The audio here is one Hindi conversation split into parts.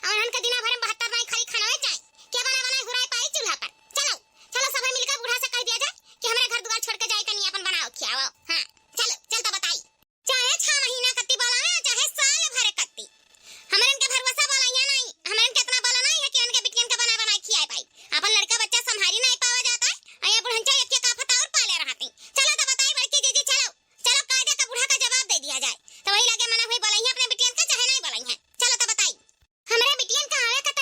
और हन के दिना भर में 72 नहीं खाली खाना है जाए क्या बना बना घुराए पाई चूल्हा पर। चलो चलो सब मिलकर बूढ़ा से कह दिया जाए कि हमारे घर द्वार छोड़ के जाए कनी अपन बनाओ खियाओ। हां चलो चल तो बताई चाहे 6 महीना कत्ती बोला है चाहे साल भर कत्ती हमरन के भरोसा वाला या नहीं हमरन के इतना बोला नहीं है कि उनके बिटियन का बना बना खियाए पाई। अपन लड़का बच्चा संभारी नहीं पावा जाता है अया बुढ़ंचा एक का फता और पाले रहते। चलो तो बताई बड़की दीदी चलो चलो कायदे का बूढ़ा का जवाब दे दिया जाए तो वही लगे मना हुई बोलाई है अपने बिटियन का चाहे नहीं बोलाई है। चलो तो बताई हमरे बिटियन का आवे का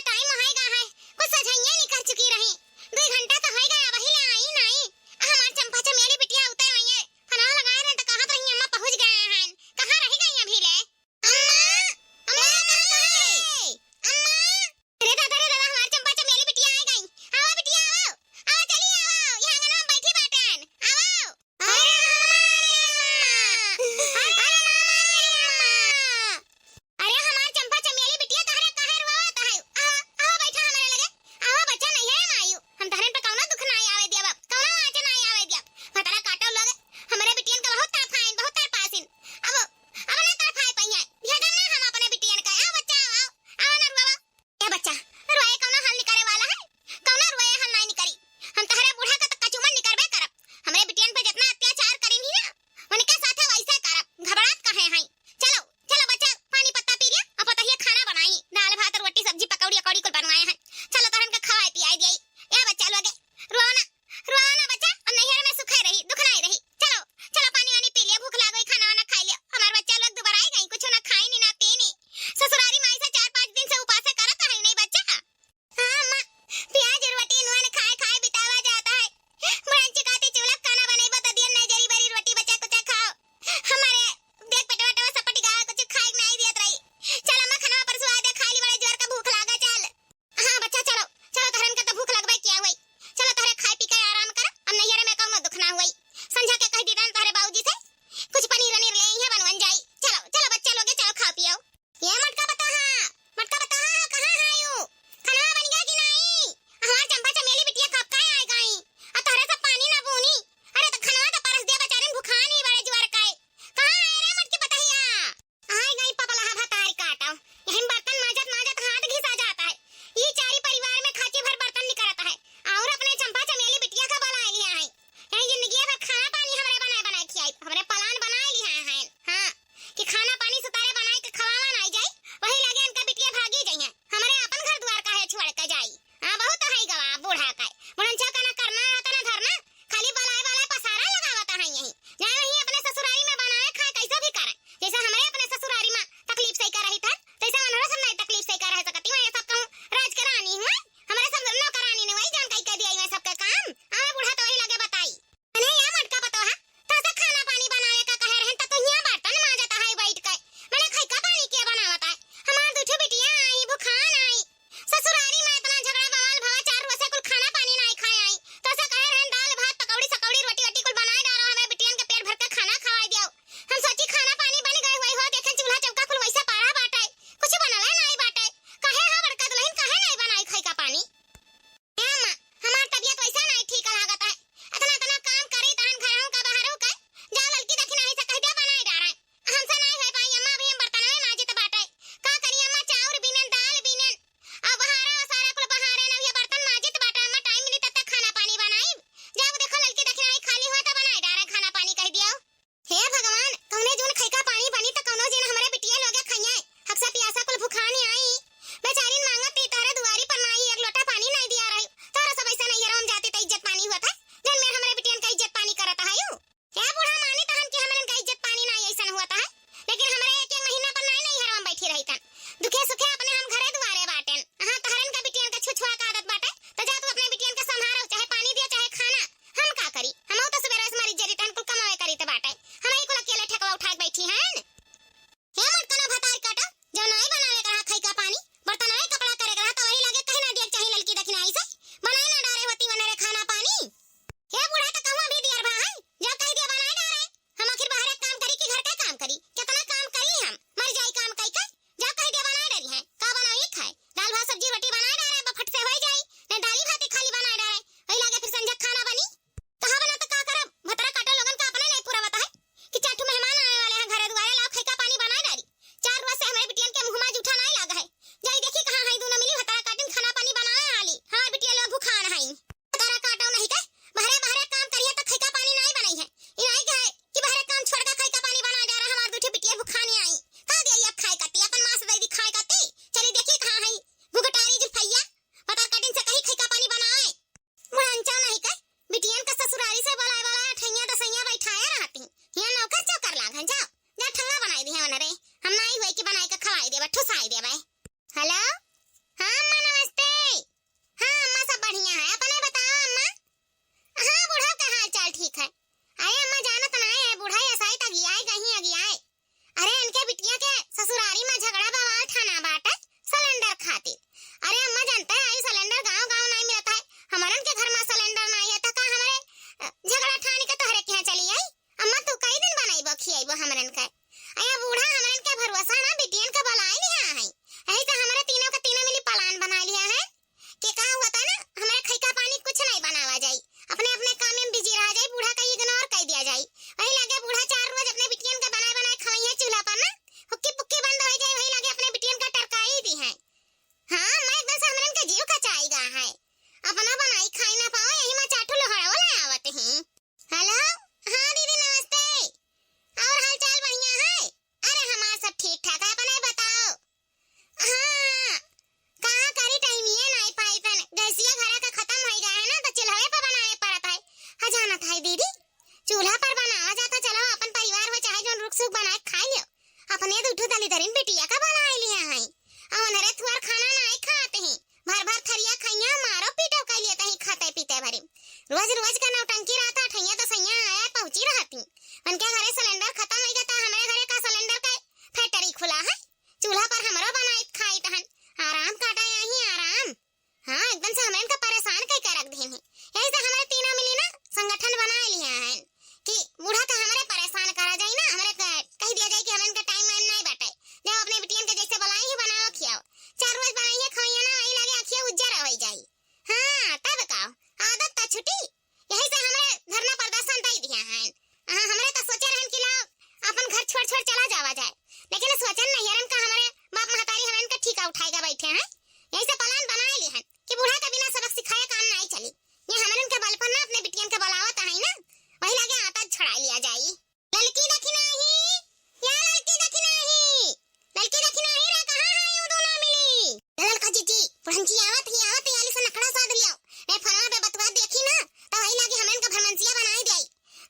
बुढ़ंची आवत ही आली से नखड़ा साध लियो ने फरवा पे बतवा देखी ना तो वही लागी हमन का भरमंसिया बनाई देई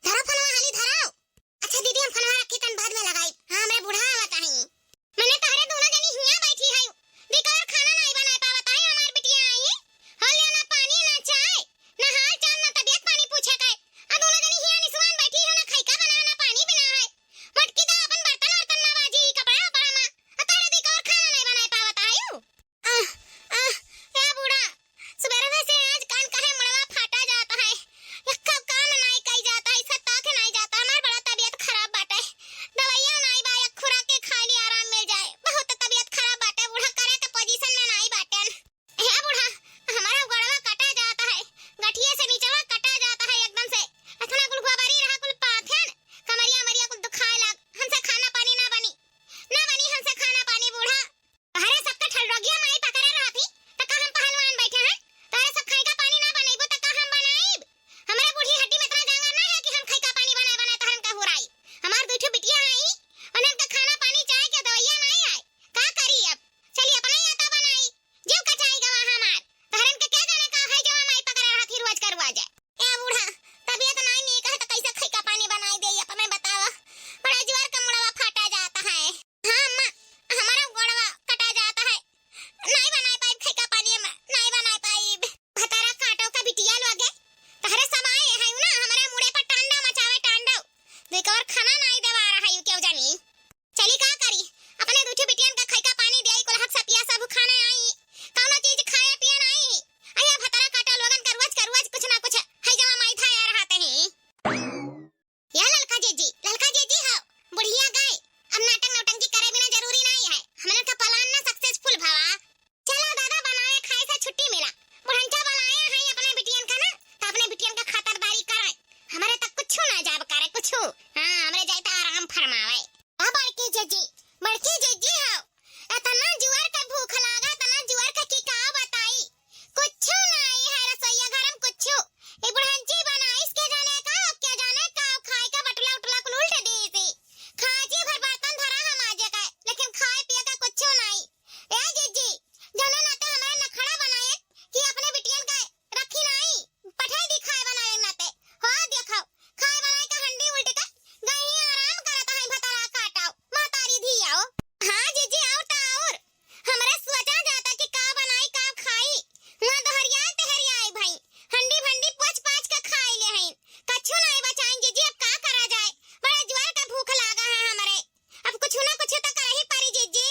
धरो फनवा हाली धराओ। अच्छा दीदी हम फनवा रखी तन बाद में लगाई। हां मैं बूढ़ा आवत हई मैंने तहरे दोनों जनी हिया बैठी हई दिकर खाना नहीं बना पावत है हमार बिटिया आई हो लेना पानी ना चाय ना हाल चाल ना तबियत पानी पूछे के आ दोनों जनी हिया निसवान बैठी हो ना खैका बना ना पानी बना है मटकी दा अपन बर्तन वर्तन ना बाजी कपड़ा उपड़ा मा आ तहरे दिकर खाना नहीं बना पावत आयु क्या बूढ़ा सुबह से आज कान कहे मड़वा फाटा जाता है यक्का काम नहीं कई जाता है सत्ता के नहीं जाता हमार बड़ा तबियत खराब बाटे दवाइयां नहीं बा एक खुराक के खा ली आराम मिल जाए बहुत तबियत खराब बाटे बूढ़ा करे के पोजीशन में नहीं बाटे हे बूढ़ा हमारा गड़वा कटा जाता है गठिए से नीचवा कटा जाता है एकदम से इतना कुल घुबारी रहा कुल पाथन कमरिया मरिया कुल दुखाए लग हमसे खाना पानी ना बनी हमसे खाना पानी बूढ़ा अरे सबका ठल रोगिया माई पकड़े रहती त का हम पहलवान बैठे हैं तारे सब खाई का पानी ना बनाईबो त का हम बनाईब हमरा बूढ़ी हड्डी में इतना जांगर ना है कि हम खाई का पानी बनाए बनाए तहन का हुराई हमार दुठो बिटिया आई अनन का खाना पानी चाय के दवाइयां नहीं आए का करी अब चलिए अपना ही आता बनाई जीव का चाय गवा हमार तहरन के क्या जाने का है जो माई पकड़े रहती रोज करवा जाए ए बूढ़ा तबीयत नहीं कहे त कैसे खाई का पानी बनाई देई अपन बतावा बड़ा जोर का मुड़वा फाटा जाता है। हां अम्मा हमारा गोड़वा कटा जाता है नहीं बना पाई खाई का पानी में नहीं बना पाई भतारा काटो का बिटिया लोगे तहरे सब आए है ना हमारे मुड़े पर टांडा मचावे टांडा देखो और खाना नहीं देवा रहा है क्यों जानी चली का करी अपने दूठे बिटियन का खाई का पानी देई कोल हक सपिया सब खाने आई कौनो चीज खाए पिए नहीं आया भतारा काटो लोगन का रोज कुछ ना कुछ है जमा माई था यार रहते हैं या ललका जीजी हो बुढ़िया गए अब नाटक नौटंकी करे बिना जरूरी नहीं है हमने का प्लान ना सक्सेसफुल भावा चलो दादा बनाए खाए से छुट्टी मिला बुढ़ंचा बनाए हैं अपने बिटियन का ना तो अपने बिटियन का खातिरदारी करे हमारे तक कुछ ना जाब करे कुछ हां हमरे जाता आराम फरमावे आ बड़की जीजी हो इतना जुआर का भूख लागा तना जुआर का की का बताई कुछ नहीं है रसोईया घर में कुछ एक बुढ़ंची बनाई इसके जाने का क्या जाने का खाए का बटला उटला कुल उल्टे दी थी खाजी भर बर्तन धरा हम आजे का लेकिन खाए पिए का कुछ नहीं ए जीजी जने नाते हमारे नखड़ा बनाए कि अपने बिटियन का रखी नहीं पठाई दी खाए बनाए नाते हो देखो खाए बनाए का हंडी उल्टे का गई आराम करता है भतारा काटाओ मातारी धी आओ हां जीजी आओ ता और हमरे सोचा जाता कि का बनाई का खाई ना दोहरिया भाई हंडी भंडी पोछ पाछ का खाई ले हैं कछु नहीं बचाएं जीजी अब का करा जाए बड़ा ज्वार का भूख लागा है हमारे अब कुछ ना कुछ तो कर ही पड़ी जीजी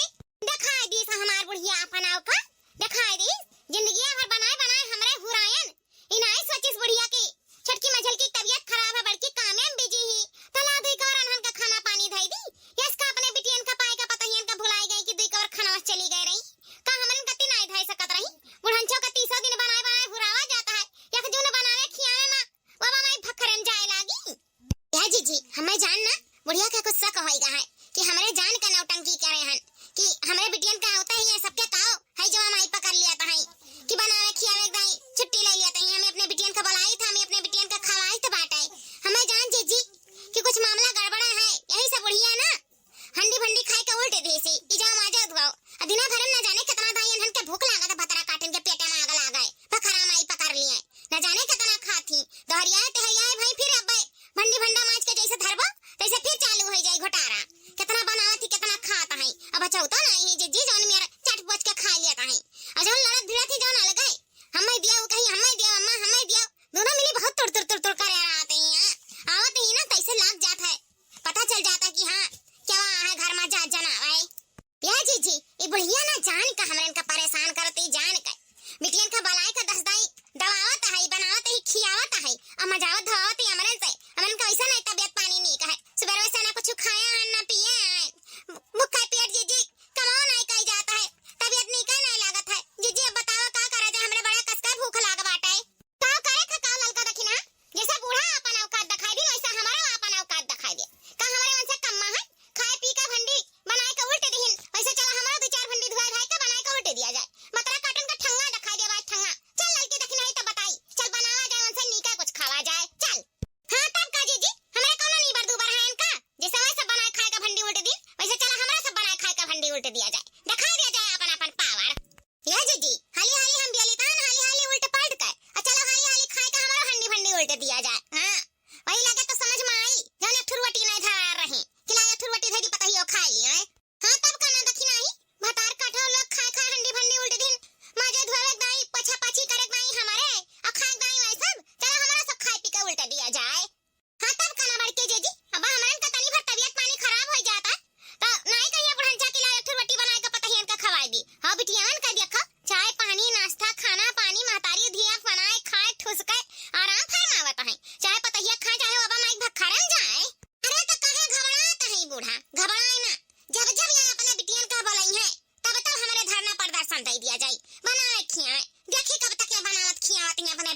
दिखाई दी हमार बुढ़िया अपनाओ का दिखाई दी जिंदगी भर बनाए हमरे हुरायन इनाई सोचिस बुढ़िया की छटकी मझल की तबीयत खराब है बल्कि काम में बिजी ही तला दी कर अनहन का खाना पानी धई दी यस का अपने बिटियन का पाए का पता हियन का भुलाई गई कि दुई कवर खाना चली गई रही का हमन गति नहीं धई सकत रही बुढ़ंचो का 30 दिन बनाए हुरावा जाता है यक जो न बनावे खियावे मा बाबा माई भखरन जाए लागी या जीजी हमें जान ना बुढ़िया का कुछ शक होइगा है कि हमरे जान का नौटंकी करे हन कि हमरे बिटियन का होता है ये सबके काओ है जो माई पकड़ लिया था है कि बनावे खियावे दाई छुट्टी ले लिया था हमें अपने बिटियन का बुलाई था हमें अपने बिटियन का खवाई था बाटाई हमें जान जीजी कि कुछ मामला गड़बड़ा है यही सब बुढ़िया ना हंडी भंडी खाए के उल्टे देसी इजाम आ जात गो अदिना भरन न जाने कितना दाई हन के भूख लागा था भतरा काटन के पेटे में आग लगाए पखरा माई पकड़ लिए न जाने कितना खाती दोहरियाए तहरियाए भाई फिर अब भंडी भंडा माछ के जैसे धरबो तैसे फिर चालू हो जाए घोटारा कितना बनावत ही कितना खाता है अब अच्छा होता नहीं जीजी जौन मेरा चट बच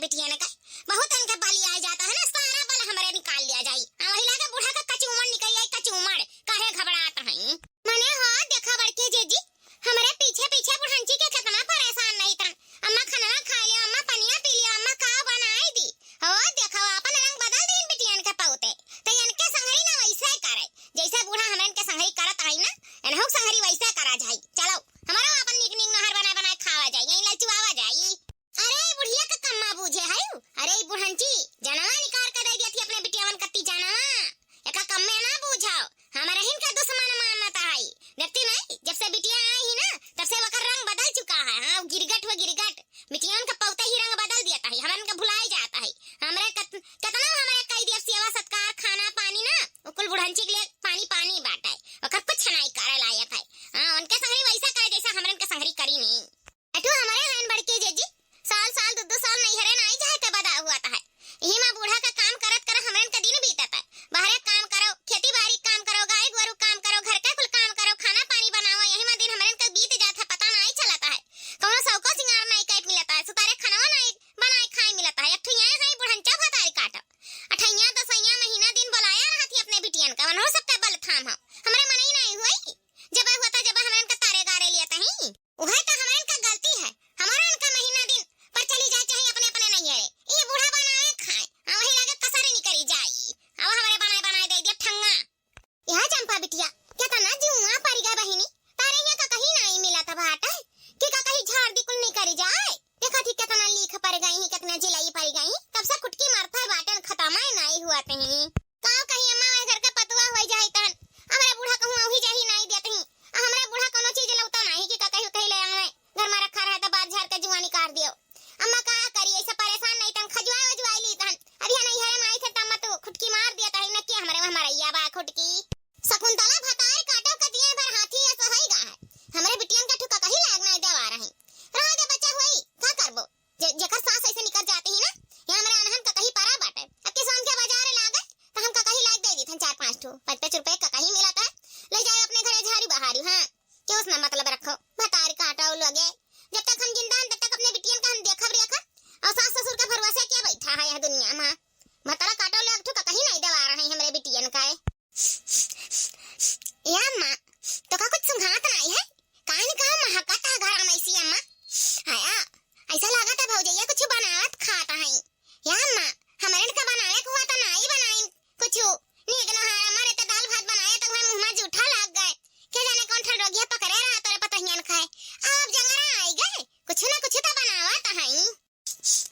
बिटिया ने का बहुत इनका बली आ जाता है ना, सारा बल हमारे निकाल लिया जाई। वही लागे बूढ़ा का कच्ची उमर निकल जाई, कच्ची उमर काहे घबराता है। मने हो देखा बड़के जेजी हमारे पीछे पीछे बुढ़ंची के कितना परेशान नहीं था। अम्मा खाना खा लिया, अम्मा पनिया पी लिया, अम्मा का बनाई दी। हो देखो अपन रंग बदल दी बिटियन के पौते। तो इनके संगरी ना वैसे करे जैसे बूढ़ा हमन के संगरी करत आई ना, इनहु संगरी वैसे करा जाई। चलो हमारा अपन निक निक नहर बना बना खावा जाई, यहीं लचुआवा जाई। अरे बुढ़िया का कम्मा बूझे है। अरे बुढ़ंची जनवा निकाल के दे दी थी अपने बिटियावन कत्ती जनवा, एका कम्मे ना बूझाओ, हमारे हिन का दुश्मन मानता है। देखती नहीं जब से बिटिया आई ही ना तब से वकर रंग बदल चुका है। हाँ गिरगट हुआ गिरगट, बिटियावन का पौते ही रंग बदल दिया है, हमन का भुलाई जाता है। हमरे कितना हमारे कई दिवस सेवा सत्कार खाना पानी ना कुल बुढ़ंची के लिए पानी पानी बाटा है, वकर कुछ नहीं करे लायक है। हाँ उनके संगरी वैसा करे जैसा हमरन के संगरी करी नहीं। अटू हमारे लाइन बड़के जेजी साल साल दो साल नहीं हरे नहीं जाए तो बदा हुआ है। यही माँ बूढ़ा का काम करत कर हमरन का दिन बीतता है। बाहर काम करो, खेती बाड़ी काम करो, गाय गोरू काम करो, घर का कुल काम करो, खाना पानी बनाओ, यही माँ दिन हमरन का बीत जाता है, पता नहीं चलता है। कौनो सौको सिंगार नहीं काट मिलता है, सुतारे खाना नहीं बनाए खाए मिलता है। अठैया है बुढ़ंचा भतारी काटो, अठैया दसैया महीना दिन बुलाया रहती अपने बिटियन का, वनो सबका बल थाम हो। हमारे मन ही नहीं हुई जब हुआ जब हमरन का तारे गारे लिया ही वह तो हमरन का गलती है। हमारा इनका महीना दिन पर चली जाए चाहे अपने अपने नहीं है, ये बूढ़ा बनाए खाए वही लगे कसरे नहीं करी जाई। अब हमारे बनाए बनाए दे दिया ठंगा। यह चंपा बिटिया क्या था ना जुआ परी गई बहिनी, तारे यहाँ का कहीं नहीं मिला था भाटा कि का कहीं झाड़ दी कुल नहीं करी जाए। देखा थी कितना लीख पर गई, कितना जिलाई पर गई, तब से कुटकी मारता है बाटन खत्म ही नहीं हुआ थे। काव कहीं अम्मा वह घर का पतवा हो जाए तन हमारे बूढ़ा कहूँ वही जाही नहीं देते ही। हमारे बूढ़ा कोनो चीज लौटा नहीं कि का कहीं कहीं ले आवे घर में रखा रहा तो बात झाड़ के जुआनी काट दियो। अम्मा का करी ऐसा परेशान नहीं तन खजुआ वजुआई ली तन अभी नहीं है माई थे तम्मा तो खुटकी मार दिया था न कि हमारे हमारा या बा खुटकी शकुंतला भतार काटो का दिए भर हाथी ऐसा है गा है। हमारे बिटियन का ठुका कहीं लाग नहीं देवा रही रहा दे बच्चा हुई का करबो जेकर सांस ऐसे निकल जाती है ना। यहां हमारे अनहन का कहीं परा बाटे अब के शाम के बाजार लागे तो हम का कहीं लाग दे दी थन 4-5 ठो 5 रुपए का कहीं मिला था ले जाए अपने घरे झाड़ी बहारी। हां क्यों उसना मतलब रखो भतार काटो लगे जब तक हम जिंदा तब तक अपने बिटियन का हम देखब रेखा और सास ससुर का भरोसा क्या बैठा है यह दुनिया में। भतारा काटो ले ठुका कहीं नहीं देवा रहे हमारे बिटियन का है। या अम्मा तो का कुछ सुंघात नहीं है कान का महकता घर में ऐसी अम्मा आया ऐसा लगा था भौजैया कुछ बनावत खाता है। या अम्मा हमारे का बनाए हुआ तो नहीं बनाई कुछ नीक न है हमारे तो दाल भात बनाए तो वह मुंह में जूठा लग गए के जाने कौन ठन रोगिया पकड़े रहा तोरे पतहियन खाए अब जंगरा आई गए कुछ ना कुछ तो बनावत है।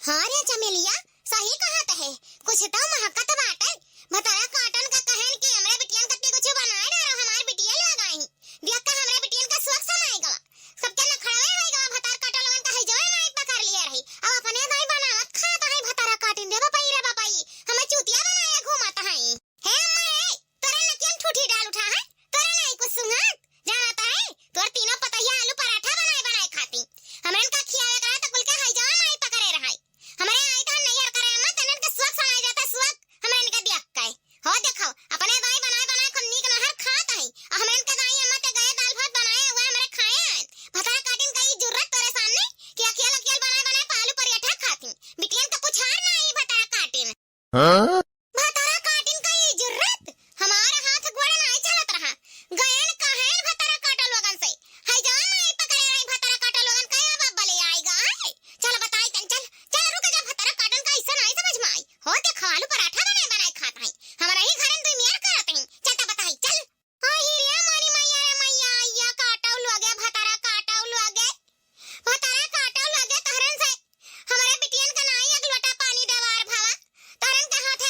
हां रे चमेलिया सही कहत है कुछ तो महकत बाटे भतारा काटन का कहन के हमरे बिटियन कत्ते कुछ बनाए ना हमार बिटिया लगाई देख के हमरे बिटियन का सुख समय गवा सबके न खड़वे होई गवा भतार काटो लगन का है जो नहीं पकड़ लिया रही अब अपने दाई बनावत खाता है भतारा काटिन दे बापई रे बापई हमें चूतिया बनाए घुमाता है। हे अम्मा तोरे न क्यों ठूठी डाल उठा है तोरे नहीं कुछ सुंगत जानता है तोर तीनों पतैया आलू पराठा बनाए बनाए खाती हमरन का खियावे करा तो कुल के है जो नहीं पकड़े रहा हमारे आई तो नहीं हर करे अम्मा तनन के सुख समय जाता सुख हमरन का देख के हो देखो अपने दाई बनाए बनाए खुद नीक नहर खात है और हमरन का दाई अम्मा ते गए दाल भात बनाए हुए हमारे खाए हैं भतारा काटिन का ई जरूरत तोरे सामने कि अकेला अकेला बनाए बनाए आलू पराठा खाती बिटियन का पूछार नहीं भतारा काटिन। हां भतारा काटिन का ई जरूरत हमारे हाथ गोड़ नहीं चलत रहा गयन कहेन भतारा काटो लोगन से है जो नहीं पकड़े रही भतारा काटो लोगन का अब बले आएगा चल बताई तन चल चल रुक जा भतारा काटन का ऐसा नहीं समझ में आई हो देखो आलू पराठा बनाए बनाए खाता है हमारा ही घरन दुई मियार करत है चलता बताई चल हां हिरिया मारी मैया या काटो लोगे भतारा काटो लोगे तहरन से हमारे बिटियन का नाई एक लोटा पानी देवार भावा तहरन के हाथ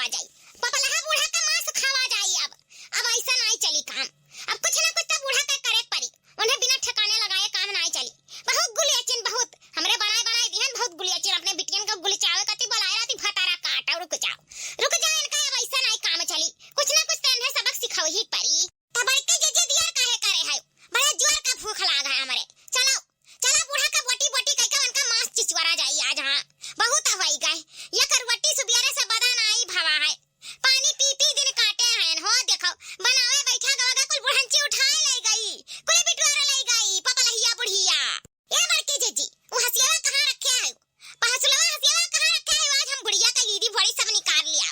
खावा जाई, पपलहा बूढ़ा का मांस खावा जाई। अब ऐसा नहीं चली काम। अब कुछ ना कुछ तो बूढ़ा का करे पड़ी, उन्हें बिना ठिकाने लगाए काम नहीं चली। बहुत गुलियाचिन, बहुत हमरे बनाए बनाए दिहन, बहुत गुलियाचिन अपने बिटियन को गुलिचावे कति बोलाए रहती भतारा काटा। रुक जाओ इनका, अब ऐसा नहीं काम चली। कुछ ना कुछ तो इन्हें सबक सिखाओ ही पड़ी। तब के जे दिया काहे करे है, बड़ा जोर का भूख लाग है हमरे। चलो चलो बूढ़ा का बोटी बोटी कह के उनका मांस चिचवरा जाई आज। हां बहुत हवाई गए, ये करवटी सुबियारे से बदन आई भवा है। पानी पी पी दिन काटे हैं। हो देखो बनावे बैठा गवागा कुल बुढ़ंची उठाए ले गई, कुल बिटवारा ले गई पपलहिया बुढ़िया। ए बड़के जीजी वो हसियावा कहां रखे है, पहसुलवा हसियावा कहां रखे है। आज हम बुढ़िया का ईदी भोड़ी सब निकाल लिया।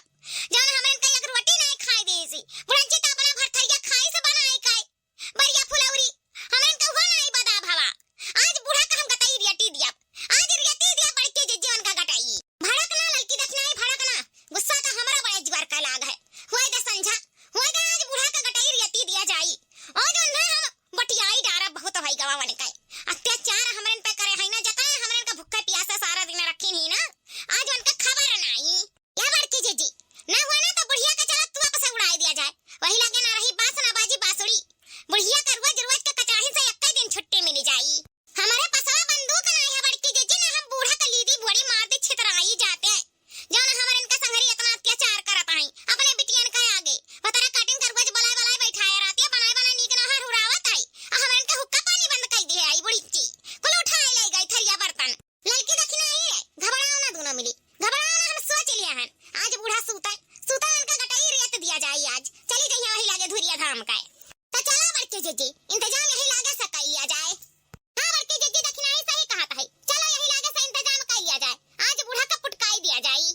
जौन हमन का एक रोटी नहीं खाई देसी, बुढ़ंची तो अपना भरथरिया खाई से बनाई काई बरिया फुलौरी हमन का हुआ नहीं बदा भवा। आज बूढ़ा का हम गटाई रियटी दिया, आज रियटी दिया बड़के जीजी उनका गटाई। भड़कना लड़की देखना है, भड़कना गुस्सा तो हमारा बड़ा जीवर का लाग है। होए दे संझा, होए दे आज बूढ़ा का गटाई रियटी दिया जाई। आज उन्हें हम बटियाई डारा बहुत भाई गवावन का अत्याचार हमरन पे करे है ना, जताए हमरन का भूखा प्यासा सारा दिन रखी नहीं ना। आज उनका खबर नहीं। या बड़की जीजी ना हुआ ना तो बुढ़िया का चला तू आपसे उड़ाई दिया जाए। वही लगे ना रही बास ना बाजी बांसुरी, बुढ़िया का रोज रोज के कचाही से एक दिन छुट्टी मिल जाई। हमारे पासवा बंदूक नहीं है बड़की जीजी, ना हम बूढ़ा का लीदी भोड़ी मार दे छितराई जाते हैं। जौन हमर इनका संघरी इतना अत्याचार करत है अपने बिटियन का आगे बतरा काटिन कर रोज बलाय बलाय बैठाए रहती है, बनाए बनाए नीक ना हर उड़ावत है। हमर इनका हुक्का पानी बंद कर दिए आई बुढ़ी ची कुल उठाए ले गई थरिया बर्तन। लड़की देखी नहीं है, घबराओ ना दोनों मिली, घबराओ ना, हम सोच लिया है आज बूढ़ा सूता सूता उनका गटाई रियत दिया जाए। आज चली जाइए वही लागे धुरिया धाम का। तो चलो बड़के जीजी इंतजाम यही लागे से कर लिया जाए। हां बड़के जीजी देखी नहीं सही कहा है, चलो यही लागे से इंतजाम कर लिया जाए। आज बूढ़ा का पुटकाई दिया जाए।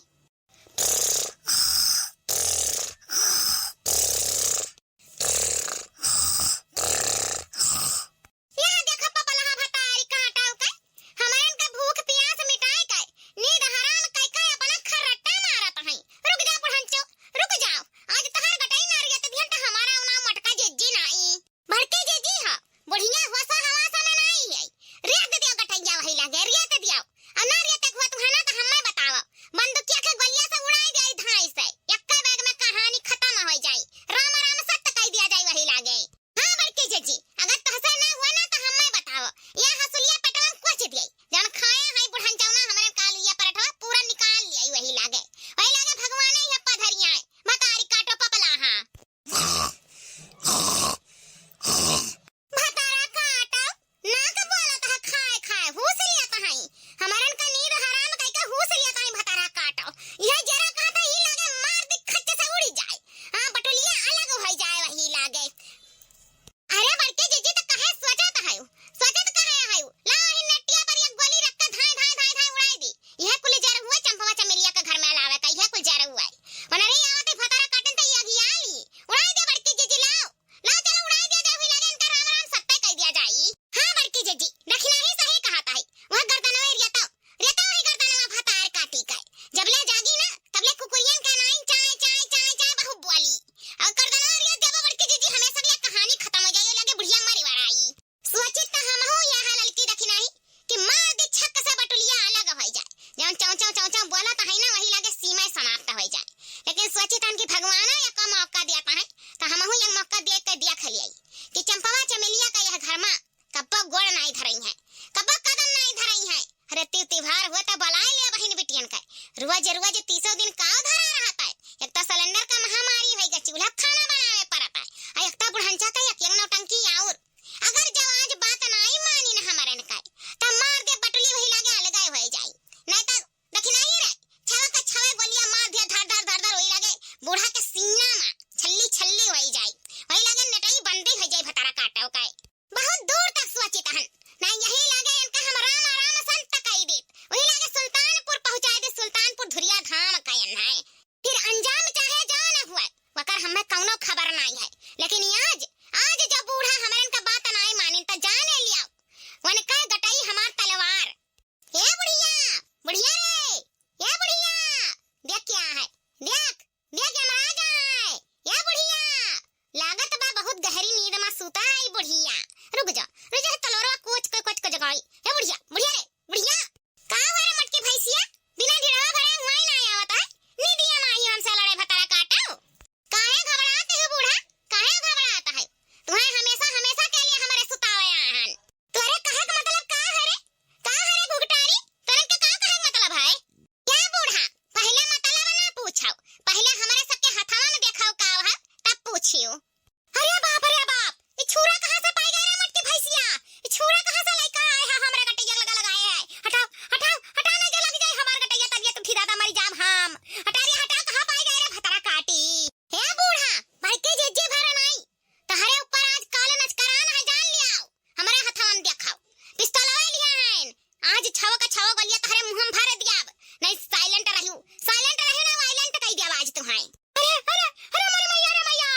यहाँ देखो पपलहा भतारी काटा का हमन का भूख प्यास मिटाए का नींद हराम कह के अपना खर्रटा मारत है। रुक जा बुढ़ंचो रुक जाओ, आज तहर गटाई नारियत दिहन त हमारा उना मटका जीजी नहीं भड़के जीजी हा बुढ़िया होसा हवासा में नहीं है। रियत दियो गटाइया वही लागे रियत दियो, अब ना रियत हुआ तू है ना तो हमें बताओ बंदूकिया के गोलियां से उड़ाई दे धाई से एक बैग में कहानी खत्म हो जाए। राम राम सत्य कह दिया जाए वही लागे। हां बड़के जीजी अगर तहसे ना हुआ ना तो हमें बताओ, ये हसुलिया पेटवा में कुछ दिए जन खाए है बुढ़ंचौ ना हमरे कालिया पराठा पूरा निकाल लिया वही लागे भगवान ही हप्पा धरिया है। भतारी काटो पपलहा भतारा काटो ना का बोलत है खाए खाए हुस लिया है हमरन का नींद हराम कह के हुस लिया है। भतारा काटो यह जरा कहता ही लागे मार दे खच्चे से उड़ी जाए। हां बटुलिया अलग हो जाए वही लागे। अरे बड़के जीजी तो कहे सोचत है ला ही नेटिया पर एक गोली रख के धाय धाय धाय धाय उड़ाई दी। यह कुल जर हुआ चंपवा चमेलिया का घर में लावे का यह कुल जर हुआ है वनरे आवत भतारा काटन त यह गियाली उड़ाई दे बड़के जीजी लाओ चलो उड़ाई दे वही लागे इनका राम राम सत्य कह दिया जाई। हां बड़के जीजी देखना ही सही कहता है, वह गर्दनवा रियता वही गर्दनवा भतार काटी का जबले जागी ना तबले कुकुरियन का नहीं चाय चाय चाय चाय बहु बोली और गर्दनवा रियत जब बड़के जीजी हमें सब ये कहानी खत्म हो जाए लगे बुढ़िया मरी वाराई। सोचित त हम हो यह लड़की देखी नहीं कि मार दे छक से बटुलिया अलग हो जाए जौन चाव चाव बोला तो है ना वही लगे सीमा समाप्त हो जाए। लेकिन सोचित हन कि भगवान या का मौका देता है तो हम हो यह मौका देख के दिया खलियाई कि चंपवा चमेलिया का यह घर में कब्बो गोड़ नहीं धरई है, कब्बो कदम नहीं धरई है। अरे त्योहार हुआ तो बुलाए ले बहन बिटियन का रोज रोज 30 दिन का धरा रहता है। एक तो सिलेंडर का महामारी है गई, चूल्हा खाना बनावे पड़ता है, एक तो बुढ़ंचा का एक नौटंकी और अगर जब आज बात नहीं मानी ना हमारे का तो मार दे बटुली वही लागे अलगाए हो जाए। नहीं तो देखी नहीं रे छवा का छवा गोलियां मार दिया धर धर धर धर वही लागे बूढ़ा के सीना में छल्ली छल्ली हो जाए वही लागे नटई बंदी हो जाए। भतारा काटो का बहुत दूर तक सोचित हन ना यही लागे इनका हम राम राम संत कह देत वही लागे सुल्तानपुर पहुंचाए दे, सुल्तानपुर धुरिया धाम कहन है। फिर अंजाम चाहे जाओ ना हुआ वकर हमें कौनो खबर नहीं है। लेकिन आज जब बूढ़ा हमारे का बात नहीं माने तो जाने लिया वन का गटाई हमार तलवार। ए बुढ़िया बुढ़िया रे ए बुढ़िया देख क्या है, देख देख यमराज आए। ए बुढ़िया लागत बा बहुत गहरी नींद में सूता है बुढ़िया। रुक जा तलवार कोच को जगाई। ए बुढ़िया बुढ़िया रे बुढ़िया का हुआ रे मटकी भैंसिया बिना ढिड़वा भरे हुआ ही नहीं आवत है नींदिया माही हमसे लड़े भता तुम्हारे। अरे अरे अरे रे मैया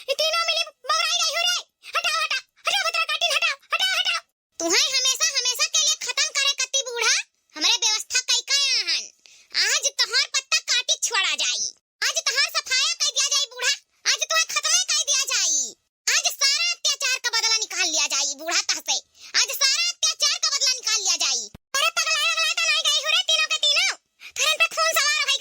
ये तीनों मिली बौराई गई हो रे। हटाओ हटाओ हटाओ बतरा काटी हटाओ हटाओ हटाओ। तुम्हारे हमेशा हमेशा के लिए खत्म करे कत्ती बूढ़ा हमरे व्यवस्था कई आहन। आज तोहर पत्ता काटी छोड़ा जाई, आज तोहर सफाया कई दिया जाई बूढ़ा, आज तोहर खत्म कई दिया जाई, आज सारा अत्याचार का बदला निकाल लिया जाई बूढ़ा तहसे, आज सारा अत्याचार का बदला निकाल लिया जाई। अरे पगला अगला तो नहीं गई हो रे तीनों के तीनों। थरन पे खून सवार हो गई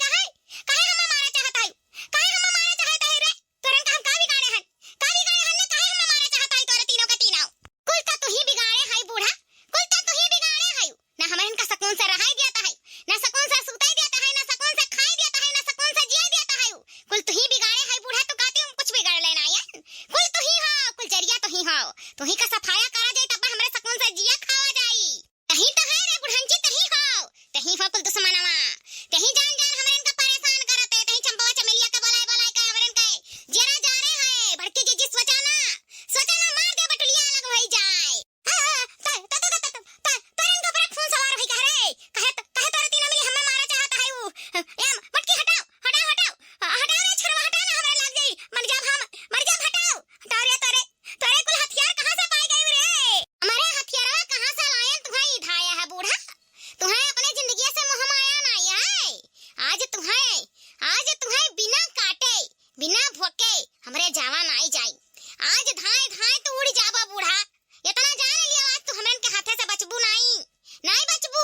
काहे हम मारे चाहता है, काहे हम मारे चाहता है रे। तुरन का हम का बिगाड़े हन ने, काहे हम मारे चाहता है तोरे तीनों के तीनों। कुल तो तू ही बिगाड़े है बूढ़ा, कुल तो तू ही बिगाड़े है। ना हमरन का सकून से रहाई देता है, ना सकून से सुताई देता है, ना सकून से खाई देता है, ना सकून से जिए देता है। कुल तू ही बिगाड़े है बूढ़ा। तू कहती हम कुछ बिगाड़ लेना है, कुल तू ही हो, कुल जरिया तू ही हो। तू ही का सफाया करा जाए तब हमरे सकून से जिया खावा जाई। तही तो है रे बुढ़ंची, तही हो कुल दुश्मनवा, तही जान जान हमरन का परेशान करते, तही चंपवा चमेलिया का बोलाए बोलाए के हमरन के जरा जा रहे है भड़की जी सोचाना मार दे बटुलिया अलग होई जाए। तरन के ऊपर खून सवार होई रे, कहे तोरे तीनों मिली हमें मारा चाहता है वो। ए मटकी हटाओ हटाओ हटाओ हटाओ रे छरवा हटा ना हमरे लग जाई, मर जा हटाओ हटाओ रे। तोरे कुल हथियार कहां से पाई गई रे। हमारे हथियारवा कहां से लाए तुम्हारी ढाया है बूढ़ा। तुम्हें अपने जिंदगी से मोह माया नहीं है। आज तुम्हें बिना काटे बिना भोके हमरे जावा नहीं जाई। आज धाए धाए तो उड़ जाबा बूढ़ा। इतना जान लिया आज तू हमरन के हाथे से बचबू नहीं बचबू।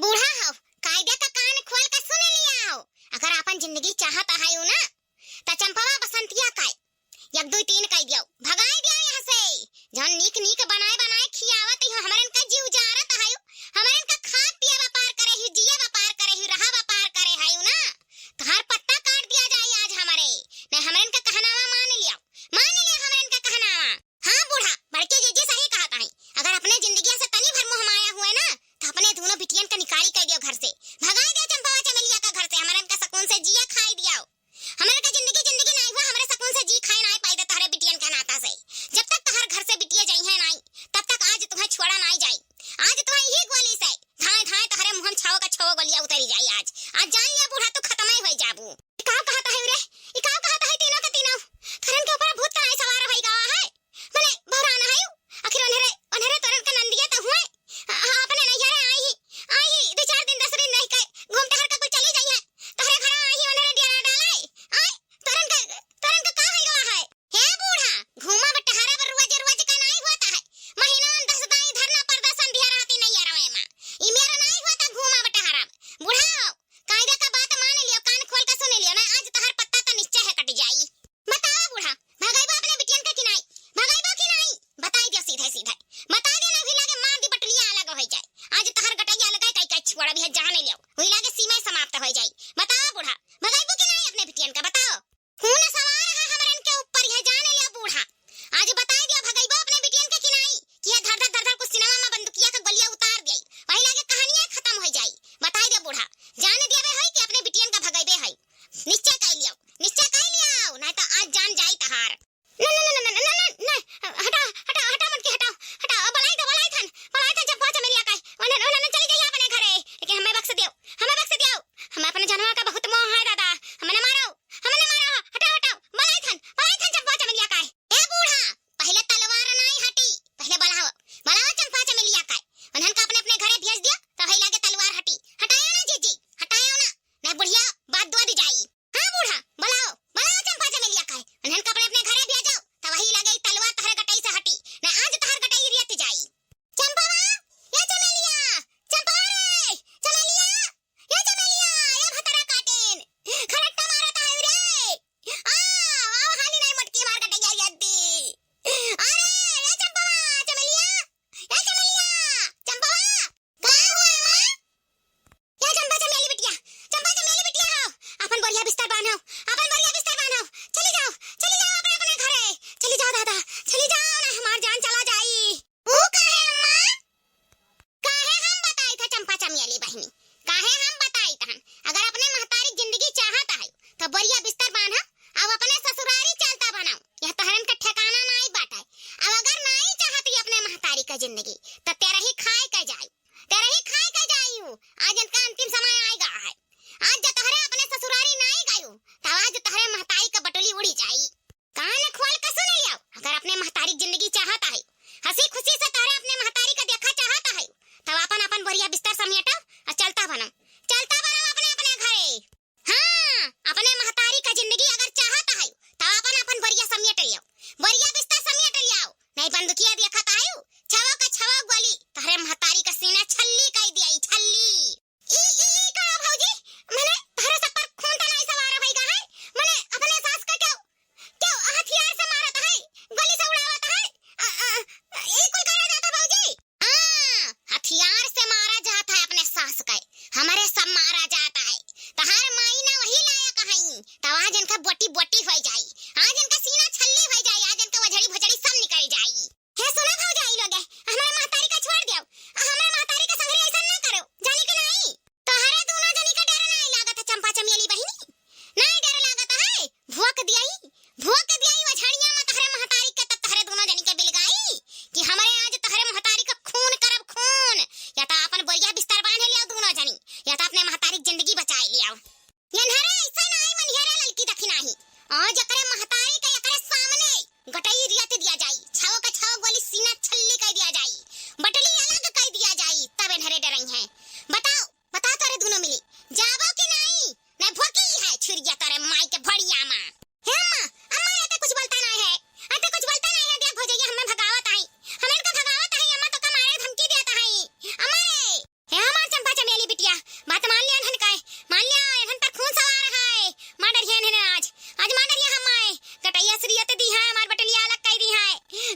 बूढ़ा हो कायदे का कान खोल के सुन लिया हो। अगर अपन जिंदगी चाहता है ना त चंपवा बसंतिया का 1 2 3 कह दियो, भगाई दिया यहाँ से। जौन नीक बनाए खियावत ही हमरन का जीव जारत है, हमरन का खा पिया व्यापार करे ही, जिया व्यापार करे ही, रहा व्यापार करे है ना। तोहर पत्ता काट दिया जाए आज हमारे। नहीं हमरन का कहनावा मान लिया हमरन का कहनावा। हाँ बूढ़ा बड़के जी सही कहता है। अगर अपने जिंदगी से तनी भर मोह माया हुए ना तो अपने दोनों बिटियन का निकाली कर दियो घर से, भगाई दियो चंपवा चमेलिया का घर से। हमरन का सकून से जिया खाई दिया। हमरन का जिंदगी नहीं हुआ, हमरे सकून से जी खाए नहीं पाई दे तोहरे बिटियन का नाता से। जब तक तोहर घर से बिटिया जाई है नहीं तहरे महतारी का बटोली उड़ी जाई। कान खोल के सुन लियो, अगर अपने महतारी जिंदगी चाहता है, हंसी खुशी से तहरे अपने महतारी का देखा चाहता है, तब अपन अपन बोरिया बिस्तर समेटो और चलता बनम अपने अपने घरे। हाँ, अपने महतारी का जिंदगी अगर चाहता है, तब अपन अपन बोरिया समेट लियो, बोरिया बिस्तर समेट लियो, नहीं बंदूकिया देखत आयो, छवा का छवा गोली तहरे महतारी का सीना छल्ली कर दिया, छल्ली। ई का भौजी, मने तहरे सब पर खून तो नहीं सवार भई है, मने अपने सास का क्यों हथियार से मारत है, गोली से उड़ावत है, ई कुल करे जाता भौजी। हां, हथियार से मारा जाता है अपने सास का, हमारे सब मारा जाता है। तहार माई ना वही लायक हई, तब आज इनका बोटी बोटी हो जाई, आज इनका सीना छल्ली हो जाई, आज इनका वजड़ी भजड़ी सब निकल जाई। हे सुनो भौजाई लोगे, हमारे महतारी का छोड़ दियो, हमारे महतारी का संगरी ऐसा ना करो, जानी के नहीं। तोहरे दोनों जनी का डर नहीं लागत है चंपा चमेली बहिनी, नहीं डर लागत है, भोक दियाई वझड़िया में तहरे महतारी के, तब तहरे दोनों जनी के बिल गई कि हमारे आज तहरे महतारी का खून करब खून, या तो अपन बोरिया बिस्तर बांध लियो दोनों जनी, या तो अपने महतारी की जिंदगी बचाई लियो। यनहरे ऐसा नहीं मनिहरे ललकी दखी नहीं, आज एकरे महतारी के एकरे सामने गटई रियत दिया जाई, छाव का छाव गोली सीना छल्ली कर दिया जाई, बटली अलग कर दिया जाई, तब इनहरे डरई है। बता तारे दोनों मिली जाबो कि नहीं भोकी है छुरिया तारे माई के भड़िया मां। हे अम्मा ये कुछ बोलता नहीं है, देख भौजैया हमें भगावत आई, हमें का भगावत आई, अम्मा तो कमारे धमकी देता है। अम्मा हे अम्मा चंपा चमेली बिटिया, बात मान लिया हन काय, मान लिया हन पर खून सवार है, मां डरिया ने आज मां डरिया हम आए, कटैया श्रीयत दी है, हमार बटलिया अलग कर दी है,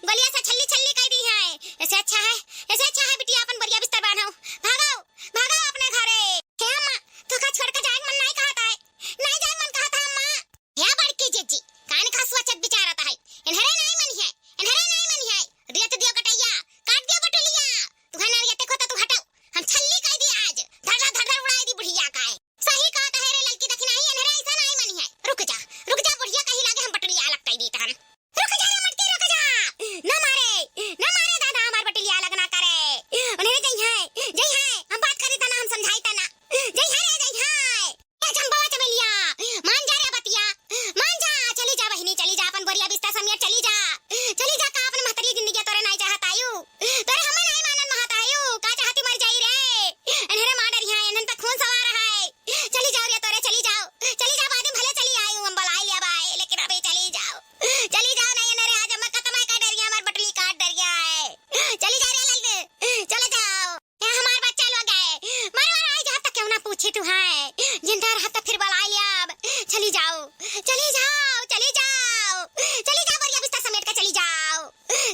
गलिया से छल्ली छल्ली कर दी है, ऐसे अच्छा है बिटिया अपन बढ़िया बिस्तर बांधो, भागो अपने घरे। हे अम्मा तो का छोड़ के जाए मन नहीं कहता है, नहीं जाए मन कहता अम्मा। या बड़की जीजी कान का स्वच्छत विचारता है, इन्हरे नहीं मनी है, रियत दियो कटैया, काट दियो बटलिया, तुहा ना रियत को तो तू हटाओ, हम छल्ली कर दी आज, धड़ उड़ाई दी बुढ़िया का है। सही कहता है रे लड़की दखी नहीं, इन्हरे ऐसा नहीं मनी है, रुक जा बुढ़िया कहीं लागे हम बटलिया अलग कर दी तहन, रुक जा रे मटकी, रुक जा, ना मारे दादा हमार बटलिया अलग ना करे, उन्हें जई है हम बात करी तना, हम समझाई तना, जई है ए चंपा चमेलिया मान जा रे बतिया, मान जा, चली जा बहिनी, चली जा अपन बोरिया बिस्तर समेट, चली जा का अपन महतरी जिंदगी तोरे नहीं चाहत आयु, तोरे हमें नहीं मानन महत आयु, का चाहती मर जाई रे, इन्हरे मां डरिया इन्हन पे खून सवार है, चली जाओ रे तोरे, चली जा बाद में भले चली आयु, हम बलाई लिया बाय, लेकिन अभी चली जाओ नहीं इन्हरे आज हम खत्म कर डरिया, हमार बटली काट डरिया है, चली जा रे लल, चले जाओ, ये हमार बच्चा लोग है, मरवा आई जा तक क्यों ना पूछी तू है, जिंदा रहा तो फिर बलाई लिया, चली जाओ बोरिया बिस्तर समेट के चली जाओ,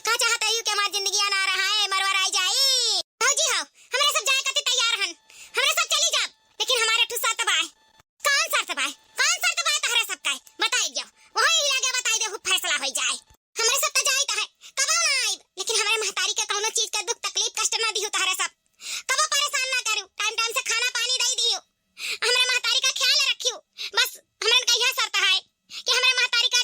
का चाहता है कि हमारी जिंदगी ना रहा है, मरवा आई जाई। भौजी हो हमरे सब जाए कते तैयार हन, हमरे सब चली जा, लेकिन हमारे ठू शर्त बाय। कौन शर्त बाय तहरे सब का बताई दियो, वही लगे बताई दे, फैसला हो जाए, हमरे सब तो जाई त है, कबो ना आइब, लेकिन हमारे महतारी के कौनो चीज के दुख तकलीफ कष्ट ना दियो, तहरे सब कबो परेशान ना करू, टाइम से खाना पानी दई दियो, हमारे महतारी का ख्याल रखियो, बस हमरे का यह शर्त है कि हमारे महतारी का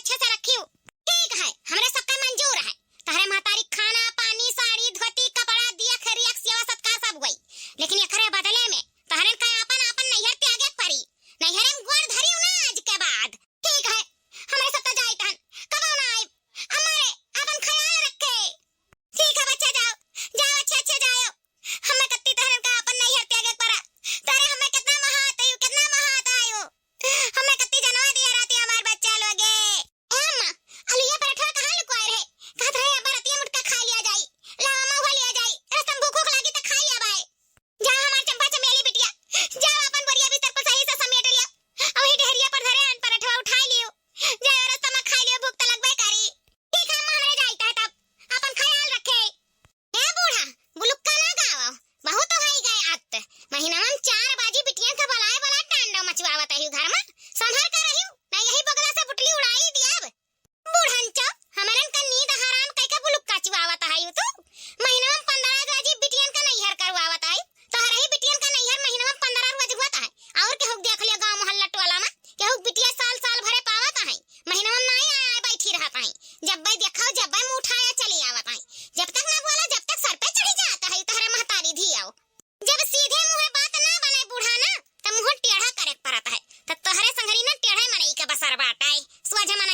का जमाना